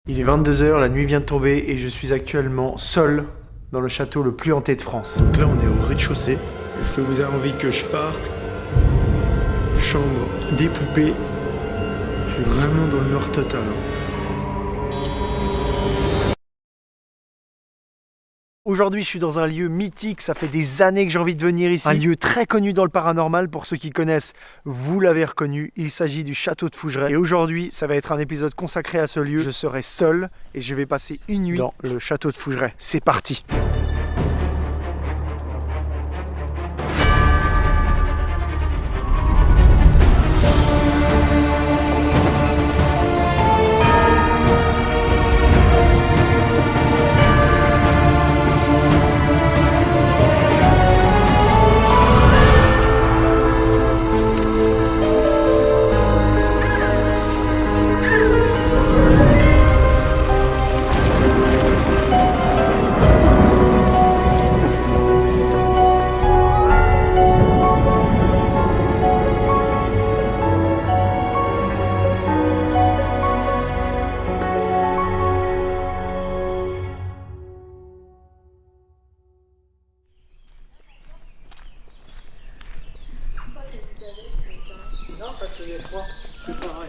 Il est 22 h, la nuit vient de tomber et je suis actuellement seul dans le château le plus hanté de France. Donc là on est au rez-de-chaussée. Est-ce que vous avez envie que je parte? Chambre des poupées. Je suis vraiment dans le noir total. Aujourd'hui, je suis dans un lieu mythique, ça fait des années que j'ai envie de venir ici. Un lieu très connu dans le paranormal, pour ceux qui connaissent, vous l'avez reconnu, il s'agit du château de Fougeray. Et aujourd'hui, ça va être un épisode consacré à ce lieu. Je serai seul et je vais passer une nuit dans le château de Fougeray. C'est parti!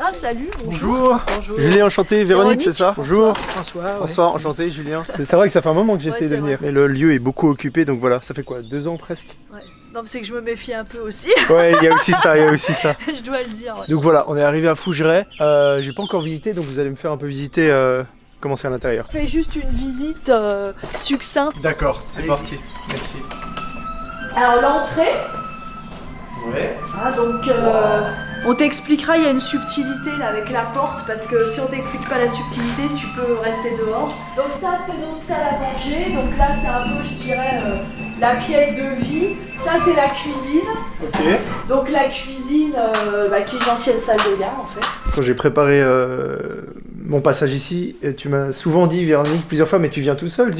Ah salut, Bonjour. Bonjour. Julien, enchanté. Véronique, c'est ça? Bonjour. François. Bonsoir, enchanté Julien. C'est vrai que ça fait un moment que j'essaie de venir. Mais le lieu est beaucoup occupé, donc voilà, ça fait quoi, 2 ans presque? Ouais. Non mais c'est que je me méfie un peu aussi. Ouais, il y a aussi ça, Je dois le dire. Ouais. Donc voilà, on est arrivé à Fougeray. J'ai pas encore visité, donc vous allez me faire un peu visiter comment c'est à l'intérieur. On fait juste une visite succincte. D'accord, c'est parti. Merci. Alors l'entrée, Ouais. hein, donc on t'expliquera, il y a une subtilité là avec la porte, parce que si on t'explique pas la subtilité, tu peux rester dehors. Donc ça c'est notre salle à manger, donc là c'est un peu, je dirais, la pièce de vie. Ça c'est la cuisine. Ok. Donc la cuisine qui est une ancienne salle de gare en fait. Quand j'ai préparé mon passage ici, tu m'as souvent dit, Véronique, plusieurs fois, mais tu viens tout seul,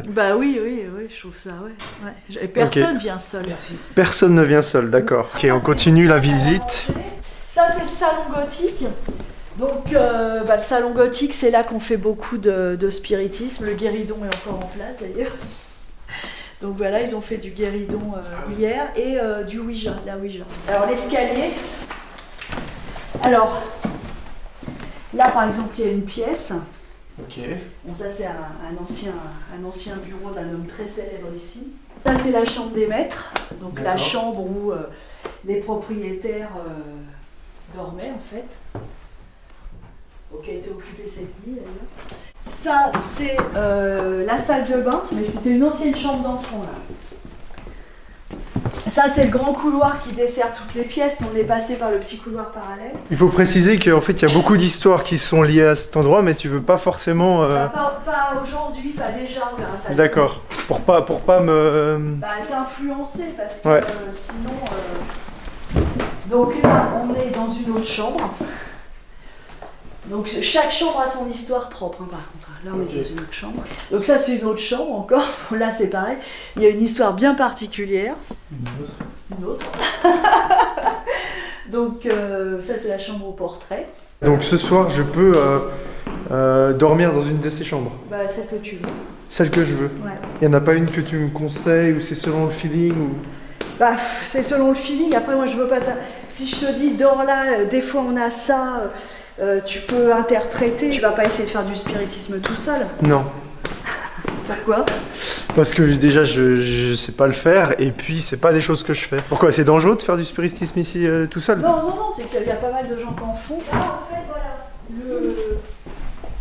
Bah oui, je trouve ça, ouais. Et personne vient seul. Merci. Personne ne vient seul, d'accord. Ok, on continue la visite. Ça c'est le salon gothique. Donc le salon gothique, c'est là qu'on fait beaucoup de spiritisme. Le guéridon est encore en place d'ailleurs. Donc voilà, ils ont fait du guéridon hier et du Ouija, la Ouija. Alors l'escalier. Alors là par exemple, il y a une pièce. Ok. Bon, ça c'est un ancien bureau d'un homme très célèbre ici. Ça c'est la chambre des maîtres, donc la chambre où les propriétaires dormaient en fait, qui a été occupée cette nuit d'ailleurs. Ça c'est la salle de bain, mais c'était une ancienne chambre d'enfant là. Ça c'est le grand couloir qui dessert toutes les pièces, on est passé par le petit couloir parallèle. Il faut préciser qu'en fait il y a beaucoup d'histoires qui sont liées à cet endroit, mais tu veux pas forcément... Pas aujourd'hui, pas déjà, on verra ça. D'accord, pour pas me... t'influencer parce que sinon... Donc là on est dans une autre chambre. Donc chaque chambre a son histoire propre par contre. Là on est dans une autre chambre. Donc ça c'est une autre chambre encore. Là c'est pareil. Il y a une histoire bien particulière. Une autre. Donc ça c'est la chambre au portrait. Donc ce soir je peux dormir dans une de ces chambres? Celle que tu veux. Celle que je veux? Ouais. Il n'y en a pas une que tu me conseilles ou c'est selon le feeling ou... C'est selon le feeling. Après moi je veux pas... Si je te dis dors là, des fois on a ça... tu peux interpréter, tu vas pas essayer de faire du spiritisme tout seul. Non. Pourquoi? Parce que déjà je sais pas le faire et puis c'est pas des choses que je fais. Pourquoi? C'est dangereux de faire du spiritisme ici tout seul? Non, c'est qu'il y a pas mal de gens qui en font. Là en fait voilà,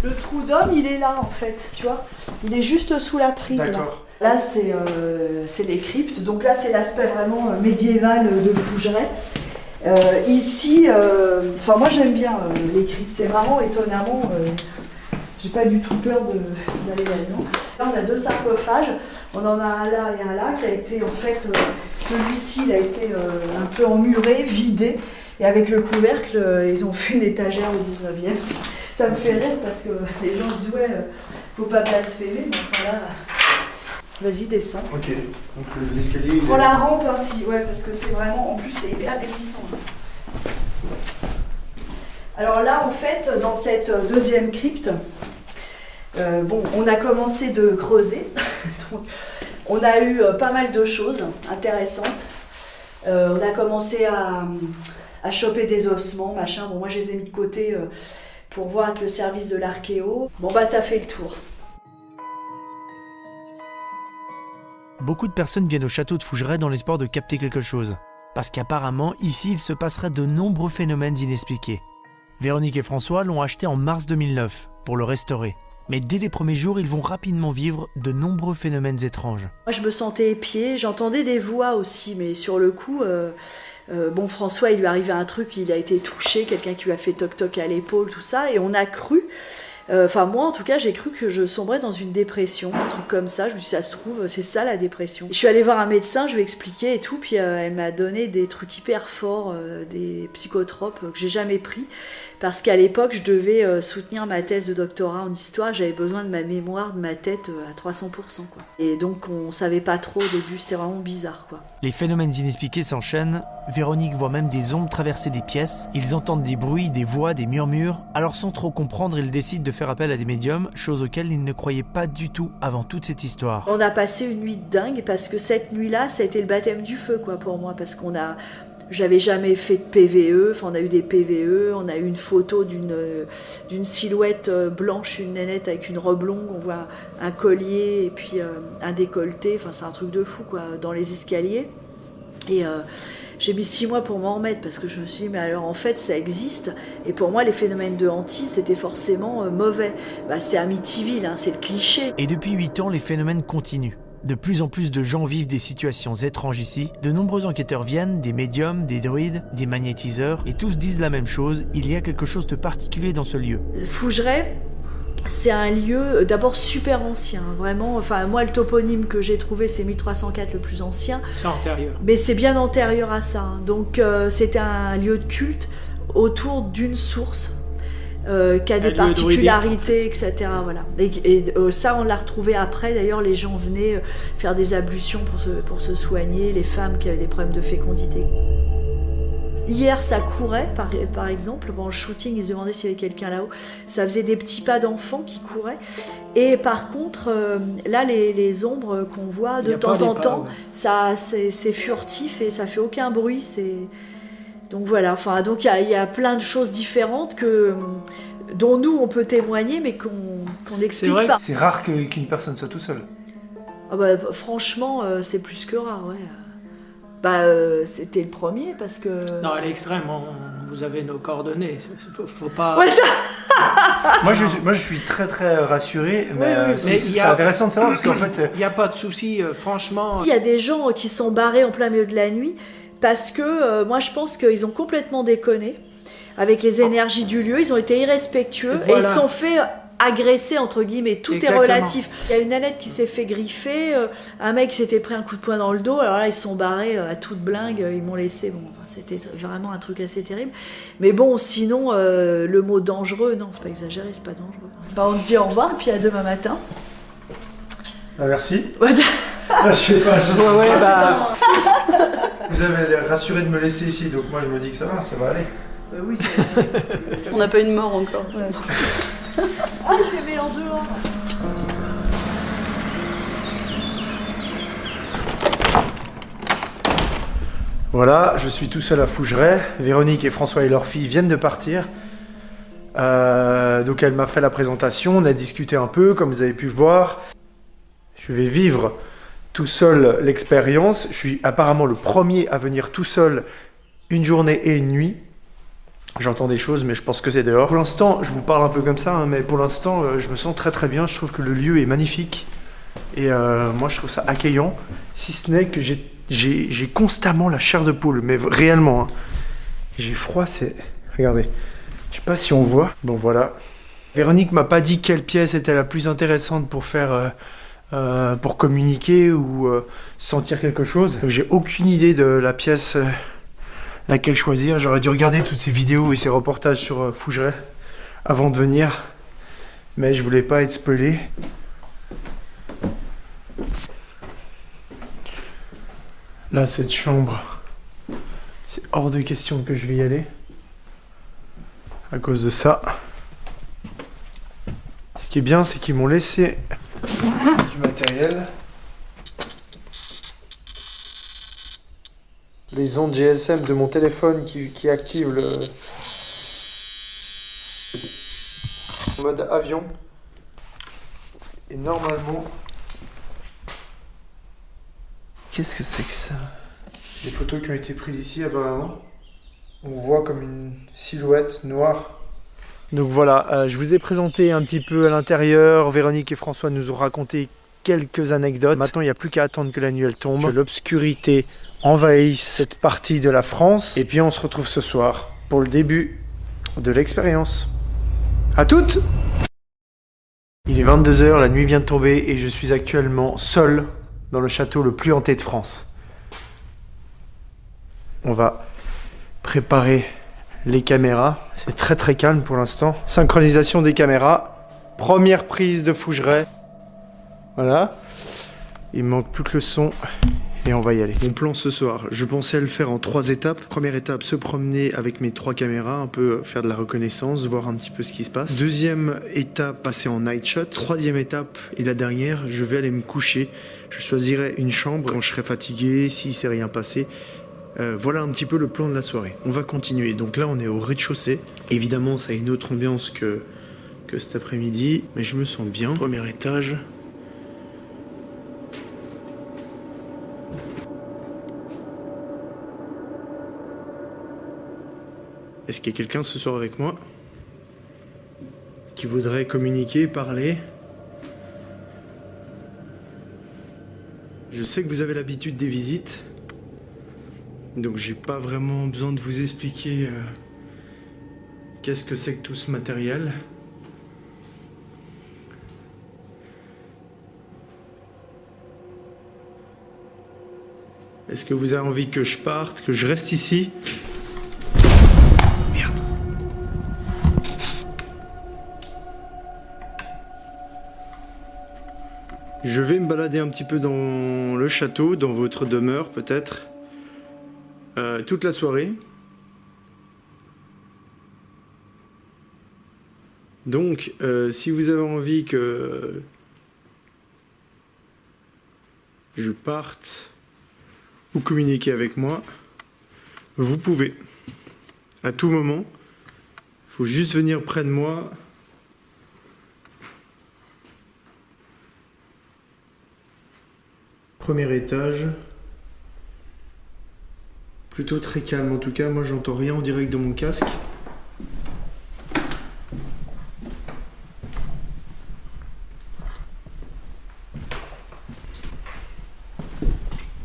le trou d'homme il est là en fait, tu vois. Il est juste sous la prise. D'accord. Là c'est les cryptes, donc là c'est l'aspect vraiment médiéval de Fougeray. Ici, moi j'aime bien les cryptes, c'est marrant, étonnamment, j'ai pas du tout peur d'aller là-dedans. Là on a 2 sarcophages, on en a un là et un là qui a été en fait, celui-ci il a été un peu emmuré, vidé, et avec le couvercle ils ont fait une étagère au 19e. Ça me fait rire parce que les gens disent faut pas blasphémer, mais enfin là... Vas-y, descends. Ok, donc l'escalier... Prends la rampe ainsi, parce que c'est vraiment... En plus, c'est hyper glissant. Alors là, en fait, dans cette deuxième crypte, Bon, on a commencé de creuser. Donc, on a eu pas mal de choses intéressantes. On a commencé à choper des ossements, machin. Bon, moi, je les ai mis de côté pour voir avec le service de l'archéo. Bon, bah, t'as fait le tour. Beaucoup de personnes viennent au château de Fougeray dans l'espoir de capter quelque chose. Parce qu'apparemment, ici, il se passerait de nombreux phénomènes inexpliqués. Véronique et François l'ont acheté en mars 2009 pour le restaurer. Mais dès les premiers jours, ils vont rapidement vivre de nombreux phénomènes étranges. Moi, je me sentais épiée, j'entendais des voix aussi, mais sur le coup, bon, François, il lui arrivait un truc, il a été touché, quelqu'un qui lui a fait toc-toc à l'épaule, tout ça, et on a cru, enfin moi en tout cas, j'ai cru que je sombrais dans une dépression, un truc comme ça. Je me suis dit, ça se trouve, c'est ça la dépression. Je suis allée voir un médecin, je lui ai expliqué et tout, puis elle m'a donné des trucs hyper forts, des psychotropes que j'ai jamais pris. Parce qu'à l'époque, je devais soutenir ma thèse de doctorat en histoire, j'avais besoin de ma mémoire, de ma tête à 300%. Quoi. Et donc, on savait pas trop au début, c'était vraiment bizarre. Quoi. Les phénomènes inexpliqués s'enchaînent. Véronique voit même des ombres traverser des pièces. Ils entendent des bruits, des voix, des murmures. Alors, sans trop comprendre, ils décident de faire appel à des médiums, chose auxquelles ils ne croyaient pas du tout avant toute cette histoire. On a passé une nuit de dingue, parce que cette nuit-là, ça a été le baptême du feu quoi, pour moi, parce qu'on a... J'avais jamais fait de PVE, enfin on a eu des PVE, on a eu une photo d'une silhouette blanche, une nénette avec une robe longue, on voit un collier et puis un décolleté, enfin c'est un truc de fou quoi, dans les escaliers. Et j'ai mis 6 mois pour m'en remettre parce que je me suis dit mais alors en fait ça existe, et pour moi les phénomènes de hantise c'était forcément mauvais. Bah, c'est Amityville, hein, c'est le cliché. Et depuis 8 ans, les phénomènes continuent. De plus en plus de gens vivent des situations étranges ici. De nombreux enquêteurs viennent, des médiums, des druides, des magnétiseurs, et tous disent la même chose, il y a quelque chose de particulier dans ce lieu. Fougeray, c'est un lieu d'abord super ancien, vraiment. Enfin, moi, le toponyme que j'ai trouvé, c'est 1304, le plus ancien. C'est antérieur. Mais c'est bien antérieur à ça. Donc, c'était un lieu de culte autour d'une source. Qui a des particularités, etc. Voilà. Et ça, on l'a retrouvé après. D'ailleurs, les gens venaient faire des ablutions pour se soigner, les femmes qui avaient des problèmes de fécondité. Hier, ça courait, par exemple. Pendant le shooting, ils se demandaient s'il y avait quelqu'un là-haut. Ça faisait des petits pas d'enfants qui couraient. Et par contre, là, les ombres qu'on voit de temps en temps, ça, c'est furtif et ça fait aucun bruit. Donc voilà, enfin, donc il y a plein de choses différentes dont nous on peut témoigner mais qu'on n'explique pas. C'est rare qu'une personne soit tout seule. Ah bah, franchement, c'est plus que rare, ouais. Bah, c'était le premier parce que... Non, à l'extrême, vous avez nos coordonnées, faut pas... Ouais, ça... moi je suis très très rassuré, mais, oui. C'est intéressant de savoir parce qu'en fait... Il n'y a pas de souci, franchement... Il y a des gens qui sont barrés en plein milieu de la nuit parce que moi je pense qu'ils ont complètement déconné avec les énergies du lieu, ils ont été irrespectueux et ils se sont fait agresser entre guillemets, tout Exactement. est relatif. Il y a une nanette qui s'est fait griffer, un mec qui s'était pris un coup de poing dans le dos, alors là ils se sont barrés à toute blingue, ils m'ont laissé, bon, enfin, c'était vraiment un truc assez terrible. Mais bon, sinon le mot dangereux, non, faut pas exagérer, c'est pas dangereux. Bah, on te dit au revoir et puis à demain matin. Ah, merci. Ouais. Je sais pas, bah... Vous avez l'air rassuré de me laisser ici, donc moi je me dis que ça va aller. Oui, c'est vrai. On n'a pas eu de mort encore. Ouais. Ah, il fait en dehors. Voilà, je suis tout seul à Fougeray. Véronique et François et leur fille viennent de partir. Donc elle m'a fait la présentation, on a discuté un peu, comme vous avez pu voir. Je vais vivre tout seul l'expérience. Je suis apparemment le premier à venir tout seul une journée et une nuit. J'entends des choses, mais je pense que c'est dehors. Pour l'instant, je vous parle un peu comme ça, hein, mais pour l'instant, je me sens très très bien. Je trouve que le lieu est magnifique. Et moi, je trouve ça accueillant. Si ce n'est que j'ai constamment la chair de poule, mais réellement. Hein. J'ai froid, c'est... Regardez. Je sais pas si on voit. Bon, voilà. Véronique m'a pas dit quelle pièce était la plus intéressante pour faire... pour communiquer ou sentir quelque chose. Donc, j'ai aucune idée de la pièce... laquelle choisir. J'aurais dû regarder toutes ces vidéos et ces reportages sur Fougeray avant de venir, mais je voulais pas être spoilé. Là, cette chambre, c'est hors de question que je vais y aller à cause de ça. Parce qui est bien, c'est qu'ils m'ont laissé du matériel. Les ondes GSM de mon téléphone qui activent le mode avion. Et normalement... Qu'est-ce que c'est que ça? Les photos qui ont été prises ici apparemment. On voit comme une silhouette noire. Donc voilà, je vous ai présenté un petit peu à l'intérieur. Véronique et François nous ont raconté quelques anecdotes. Maintenant, il n'y a plus qu'à attendre que la nuit elle tombe, que l'obscurité envahisse cette partie de la France. Et puis on se retrouve ce soir pour le début de l'expérience. À toutes! Il est 22h, la nuit vient de tomber et je suis actuellement seul dans le château le plus hanté de France. On va préparer les caméras. C'est très très calme pour l'instant. Synchronisation des caméras. Première prise de Fougeray. Voilà. Il manque plus que le son et on va y aller. Mon plan ce soir, je pensais le faire en 3 étapes. Première étape, se promener avec mes 3 caméras, un peu faire de la reconnaissance, voir un petit peu ce qui se passe. Deuxième étape, passer en night shot. Troisième étape et la dernière, je vais aller me coucher. Je choisirai une chambre quand je serai fatigué, si c'est rien passé. Voilà un petit peu le plan de la soirée. On va continuer. Donc là, on est au rez-de-chaussée. Évidemment, ça a une autre ambiance que cet après-midi, mais je me sens bien. Premier étage. Est-ce qu'il y a quelqu'un ce soir avec moi qui voudrait communiquer, parler? Je sais que vous avez l'habitude des visites, donc j'ai pas vraiment besoin de vous expliquer qu'est-ce que c'est que tout ce matériel. Est-ce que vous avez envie que je parte, que je reste ici? Merde. Je vais me balader un petit peu dans le château, dans votre demeure peut-être, toute la soirée. Donc, si vous avez envie que je parte ou communiquer avec moi, vous pouvez. À tout moment. Il faut juste venir près de moi. Premier étage. Plutôt très calme en tout cas. Moi, j'entends rien en direct de mon casque.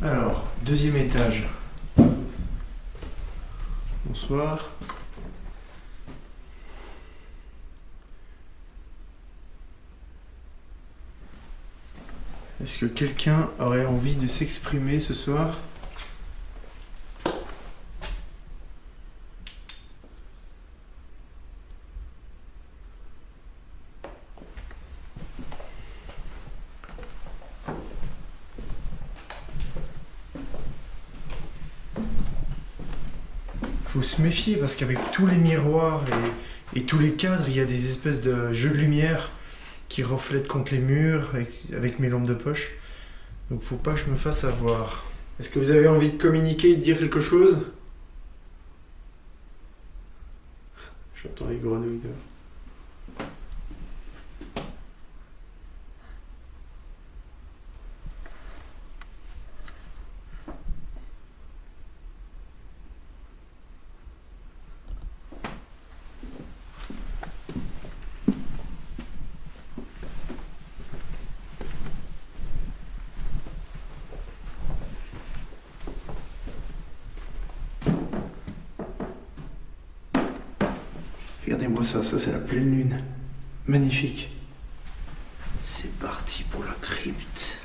Alors, deuxième étage. Bonsoir. Est-ce que quelqu'un aurait envie de s'exprimer ce soir? Faut se méfier parce qu'avec tous les miroirs et tous les cadres, il y a des espèces de jeux de lumière qui reflètent contre les murs avec mes lampes de poche. Donc faut pas que je me fasse avoir. Est-ce que vous avez envie de communiquer et de dire quelque chose? J'entends les grenouilles dehors. Regardez-moi ça, ça c'est la pleine lune. Magnifique. C'est parti pour la crypte.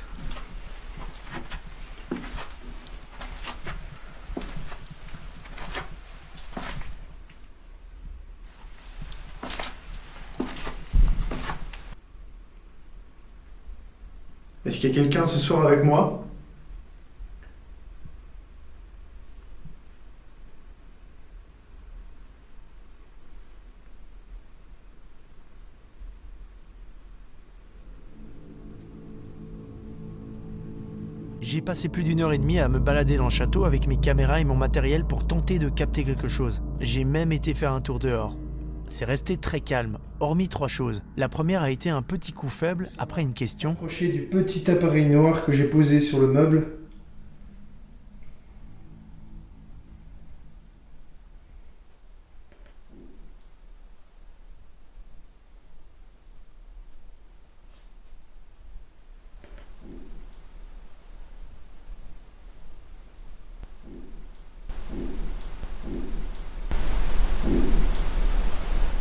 Est-ce qu'il y a quelqu'un ce soir avec moi? J'ai passé plus d'1 heure et demie à me balader dans le château avec mes caméras et mon matériel pour tenter de capter quelque chose. J'ai même été faire un tour dehors. C'est resté très calme, hormis 3 choses. La première a été un petit coup faible après une question. Approcher du petit appareil noir que j'ai posé sur le meuble.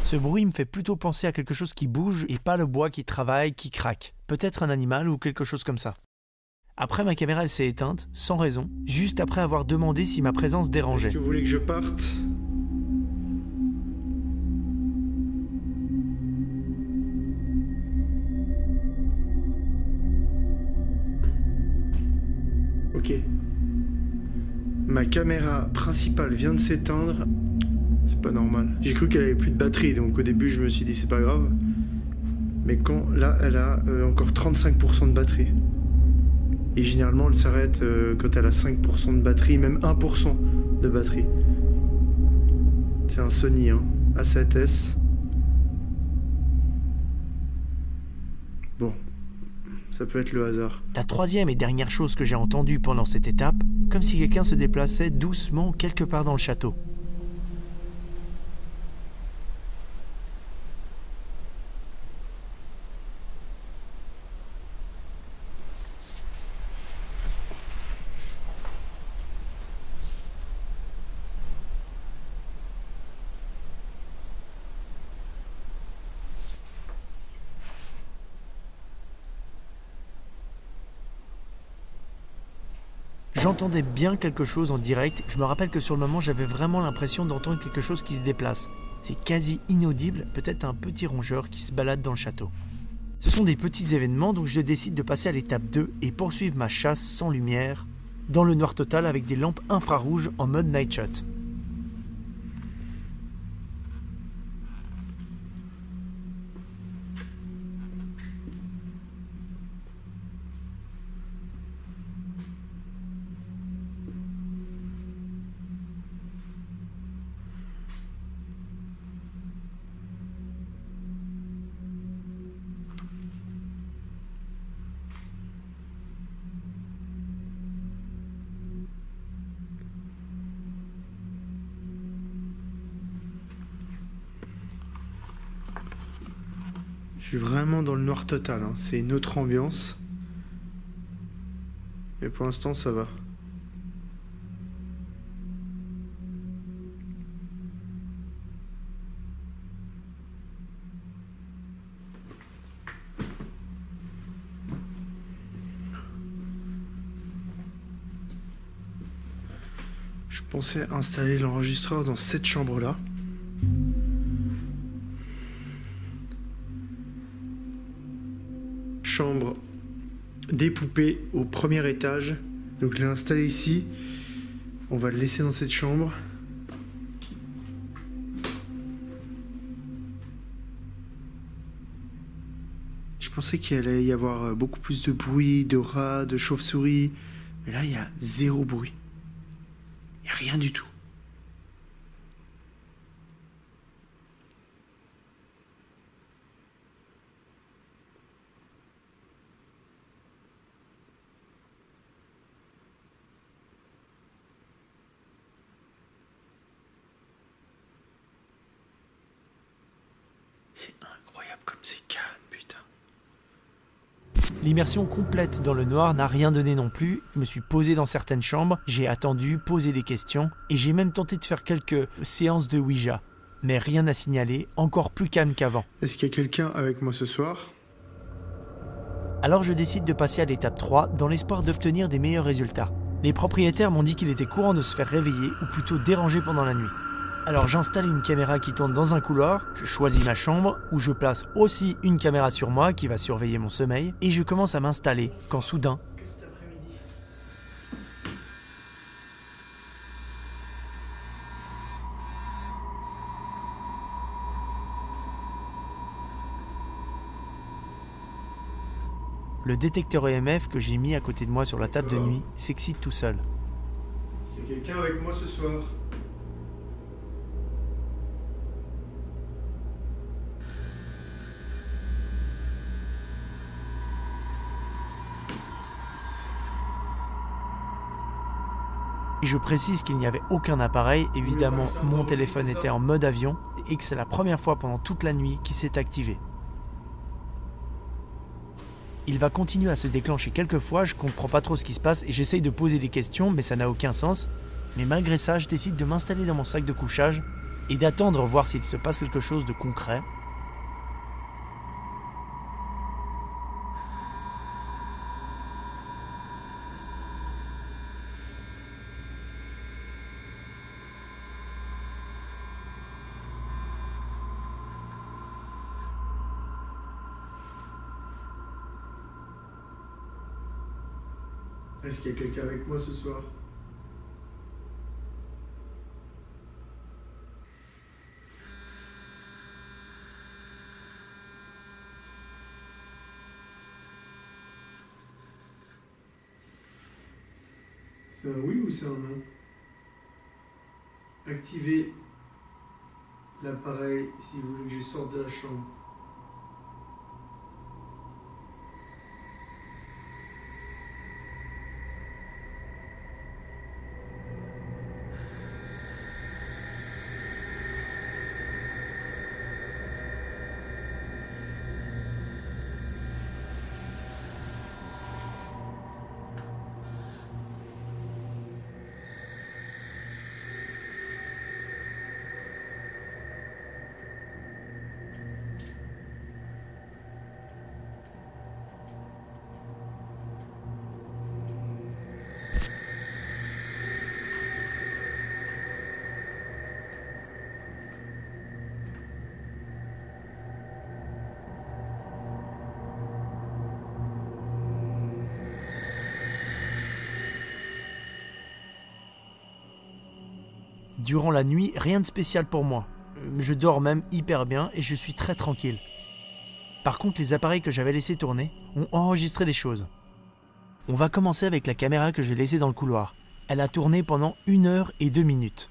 Ce bruit me fait plutôt penser à quelque chose qui bouge et pas le bois qui travaille, qui craque. Peut-être un animal ou quelque chose comme ça. Après, ma caméra elle s'est éteinte, sans raison, juste après avoir demandé si ma présence dérangeait. Est-ce que vous voulez que je parte ? Ok. Ma caméra principale vient de s'éteindre. C'est pas normal. J'ai cru qu'elle avait plus de batterie, donc au début je me suis dit c'est pas grave. Mais quand là, elle a encore 35% de batterie. Et généralement elle s'arrête quand elle a 5% de batterie, même 1% de batterie. C'est un Sony hein, A7S. Bon, ça peut être le hasard. La troisième et dernière chose que j'ai entendue pendant cette étape, comme si quelqu'un se déplaçait doucement quelque part dans le château. J'entendais bien quelque chose en direct, je me rappelle que sur le moment j'avais vraiment l'impression d'entendre quelque chose qui se déplace. C'est quasi inaudible, peut-être un petit rongeur qui se balade dans le château. Ce sont des petits événements donc je décide de passer à l'étape 2 et poursuivre ma chasse sans lumière, dans le noir total avec des lampes infrarouges en mode night shot. Je suis vraiment dans le noir total, hein. C'est une autre ambiance. Mais pour l'instant ça va. Je pensais installer l'enregistreur dans cette chambre-là. Chambre des poupées au premier étage. Donc je l'ai installé ici. On va le laisser dans cette chambre. Je pensais qu'il allait y avoir beaucoup plus de bruit, de rats, de chauves-souris. Mais là, il y a 0 bruit. Il n'y a rien du tout. C'est incroyable comme c'est calme, putain. L'immersion complète dans le noir n'a rien donné non plus. Je me suis posé dans certaines chambres, j'ai attendu, posé des questions et j'ai même tenté de faire quelques séances de Ouija. Mais rien à signaler, encore plus calme qu'avant. Est-ce qu'il y a quelqu'un avec moi ce soir ? Alors je décide de passer à l'étape 3 dans l'espoir d'obtenir des meilleurs résultats. Les propriétaires m'ont dit qu'il était courant de se faire réveiller ou plutôt déranger pendant la nuit. Alors j'installe une caméra qui tourne dans un couloir, je choisis ma chambre où je place aussi une caméra sur moi qui va surveiller mon sommeil et je commence à m'installer quand soudain... le détecteur EMF que j'ai mis à côté de moi sur la table de nuit s'excite tout seul. Est-ce qu'il y a quelqu'un avec moi ce soir? Et je précise qu'il n'y avait aucun appareil, évidemment mon téléphone était en mode avion et que c'est la première fois pendant toute la nuit qu'il s'est activé. Il va continuer à se déclencher quelques fois, je comprends pas trop ce qui se passe et j'essaye de poser des questions mais ça n'a aucun sens. Mais malgré ça, je décide de m'installer dans mon sac de couchage et d'attendre voir s'il se passe quelque chose de concret. Est-ce qu'il y a quelqu'un avec moi ce soir? C'est un oui ou c'est un non? Activez l'appareil si vous voulez que je sorte de la chambre. Durant la nuit, rien de spécial pour moi. Je dors même hyper bien et je suis très tranquille. Par contre, les appareils que j'avais laissés tourner ont enregistré des choses. On va commencer avec la caméra que j'ai laissée dans le couloir. Elle a tourné pendant 1 heure et 2 minutes.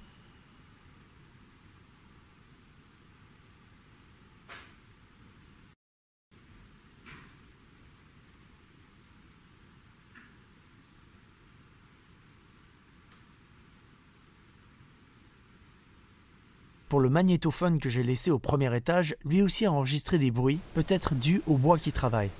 Pour le magnétophone que j'ai laissé au premier étage, lui aussi a enregistré des bruits, peut-être dus au bois qui travaille.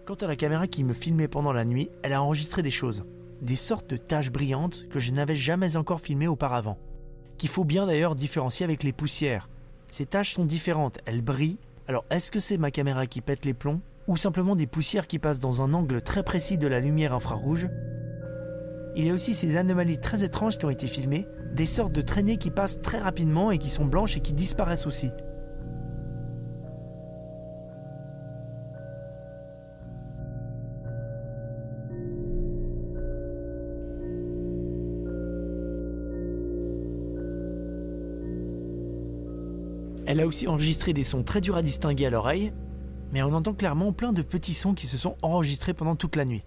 Quant à la caméra qui me filmait pendant la nuit, elle a enregistré des choses. Des sortes de taches brillantes que je n'avais jamais encore filmées auparavant. Qu'il faut bien d'ailleurs différencier avec les poussières. Ces taches sont différentes, elles brillent. Alors est-ce que c'est ma caméra qui pète les plombs ou simplement des poussières qui passent dans un angle très précis de la lumière infrarouge? Il y a aussi ces anomalies très étranges qui ont été filmées, des sortes de traînées qui passent très rapidement et qui sont blanches et qui disparaissent aussi. Elle a aussi enregistré des sons très durs à distinguer à l'oreille, mais on entend clairement plein de petits sons qui se sont enregistrés pendant toute la nuit.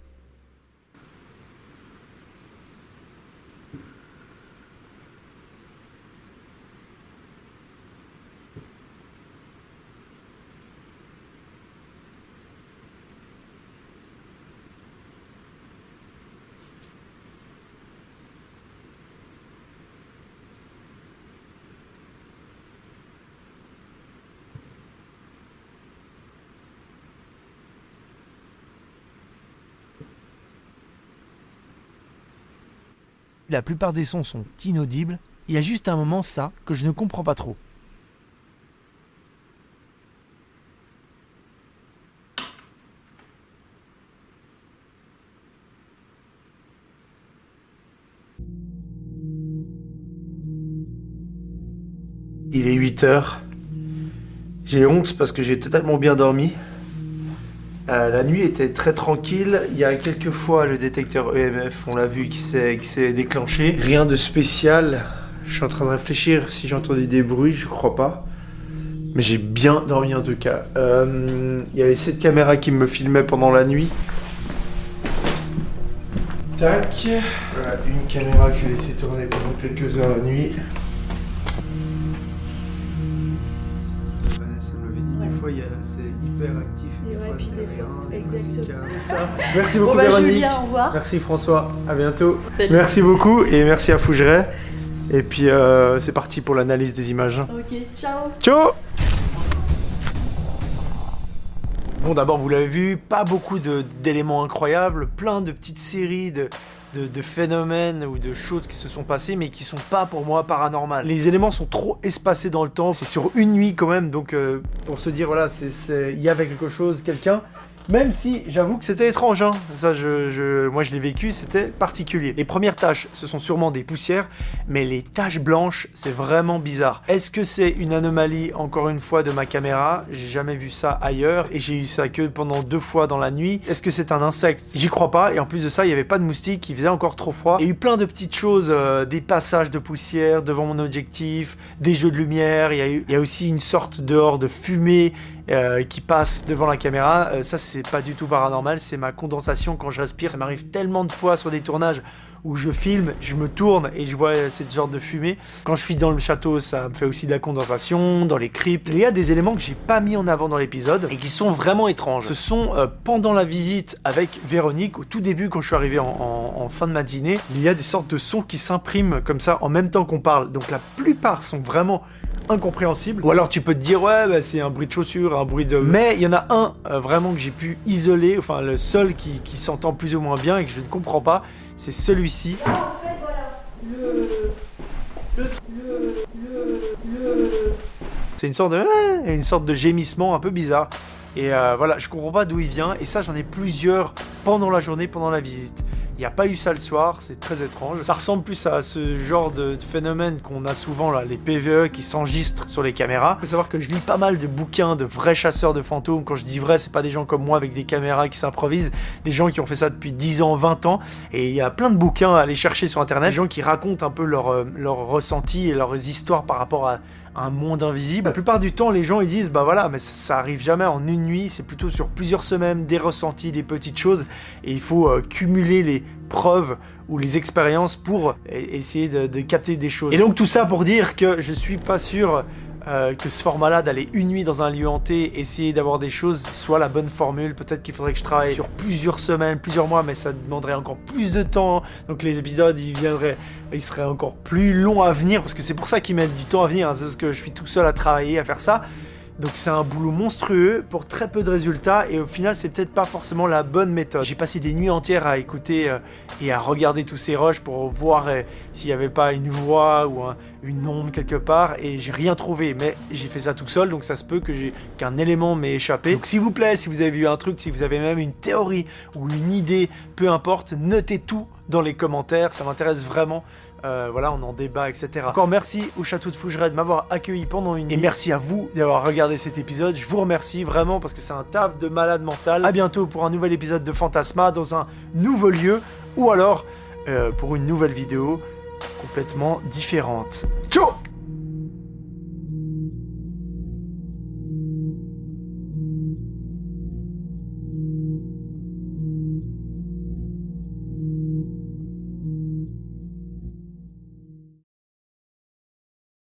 La plupart des sons sont inaudibles, il y a juste un moment ça que je ne comprends pas trop. Il est 8 heures. J'ai honte parce que j'ai totalement bien dormi. La nuit était très tranquille. Il y a quelques fois le détecteur EMF, on l'a vu, qui s'est déclenché. Rien de spécial. Je suis en train de réfléchir si j'ai entendu des bruits, je crois pas. Mais j'ai bien dormi en tout cas. Il y avait cette caméra qui me filmait pendant la nuit. Tac. Voilà, une caméra que j'ai laissé tourner pendant quelques heures la nuit. Vanessa m'avait dit des fois c'est hyper actif. Et ouais, puis des fois, exactement. Merci beaucoup Bon bah Véronique. Julien, au revoir. Merci François, à bientôt. Salut. Merci beaucoup et merci à Fougeret. Et puis c'est parti pour l'analyse des images. Ok, ciao. Ciao. Bon, d'abord, vous l'avez vu, pas beaucoup d'éléments incroyables, plein de petites séries de phénomènes ou de choses qui se sont passées, mais qui sont pas pour moi paranormales. Les éléments sont trop espacés dans le temps, c'est sur une nuit quand même, donc pour se dire, voilà, il y avait quelque chose, quelqu'un. Même si, j'avoue que c'était étrange, hein. Ça, moi je l'ai vécu, c'était particulier. Les premières taches, ce sont sûrement des poussières, mais les taches blanches, c'est vraiment bizarre. Est-ce que c'est une anomalie, encore une fois, de ma caméra? J'ai jamais vu ça ailleurs, et j'ai eu ça que pendant 2 fois dans la nuit. Est-ce que c'est un insecte? J'y crois pas, et en plus de ça, il y avait pas de moustiques, il faisait encore trop froid. Il y a eu plein de petites choses, des passages de poussière devant mon objectif, des jeux de lumière, il y a aussi une sorte dehors de fumée, qui passe devant la caméra. Ça c'est pas du tout paranormal, c'est ma condensation quand je respire. Ça m'arrive tellement de fois sur des tournages où je filme, je me tourne et je vois cette genre de fumée. Quand je suis dans le château, ça me fait aussi de la condensation, dans les cryptes. Il y a des éléments que j'ai pas mis en avant dans l'épisode et qui sont vraiment étranges. Ce sont pendant la visite avec Véronique, au tout début quand je suis arrivé en fin de matinée, il y a des sortes de sons qui s'impriment comme ça en même temps qu'on parle. Donc la plupart sont vraiment incompréhensible. Ou alors tu peux te dire ouais bah, c'est un bruit de chaussure, un bruit de... Mais il y en a un vraiment que j'ai pu isoler, enfin le seul qui s'entend plus ou moins bien et que je ne comprends pas, c'est celui-ci. Là, en fait, voilà, C'est une sorte de gémissement un peu bizarre. Et voilà, je comprends pas d'où il vient. Et ça, j'en ai plusieurs pendant la journée, pendant la visite. Il n'y a pas eu ça le soir, c'est très étrange. Ça ressemble plus à ce genre de phénomène qu'on a souvent, là, les PVE qui s'enregistrent sur les caméras. Il faut savoir que je lis pas mal de bouquins de vrais chasseurs de fantômes. Quand je dis vrai, c'est pas des gens comme moi avec des caméras qui s'improvisent, des gens qui ont fait ça depuis 10 ans, 20 ans. Et il y a plein de bouquins à aller chercher sur internet, des gens qui racontent un peu leur ressenti et leurs histoires par rapport à un monde invisible. La plupart du temps, les gens ils disent bah voilà, mais ça arrive jamais en une nuit, c'est plutôt sur plusieurs semaines, des ressentis, des petites choses, et il faut cumuler les preuves ou les expériences pour essayer de capter des choses. Et donc tout ça pour dire que je suis pas sûr que ce format-là d'aller une nuit dans un lieu hanté, essayer d'avoir des choses, soit la bonne formule. Peut-être qu'il faudrait que je travaille sur plusieurs semaines, plusieurs mois, mais ça demanderait encore plus de temps. Donc les épisodes, ils seraient encore plus longs à venir, parce que c'est pour ça qu'ils mettent du temps à venir, hein. C'est parce que je suis tout seul à travailler, à faire ça. Donc c'est un boulot monstrueux pour très peu de résultats et au final c'est peut-être pas forcément la bonne méthode. J'ai passé des nuits entières à écouter et à regarder tous ces rushs pour voir s'il n'y avait pas une voix ou une ombre quelque part et j'ai rien trouvé, mais j'ai fait ça tout seul donc ça se peut qu'un élément m'ait échappé. Donc s'il vous plaît, si vous avez vu un truc, si vous avez même une théorie ou une idée, peu importe, notez tout dans les commentaires, ça m'intéresse vraiment. Voilà, on en débat, etc. Encore merci au château de Fougeret de m'avoir accueilli pendant une nuit. Et merci à vous d'avoir regardé cet épisode. Je vous remercie vraiment parce que c'est un taf de malade mental. À bientôt pour un nouvel épisode de Fantasma dans un nouveau lieu ou alors pour une nouvelle vidéo complètement différente. Ciao!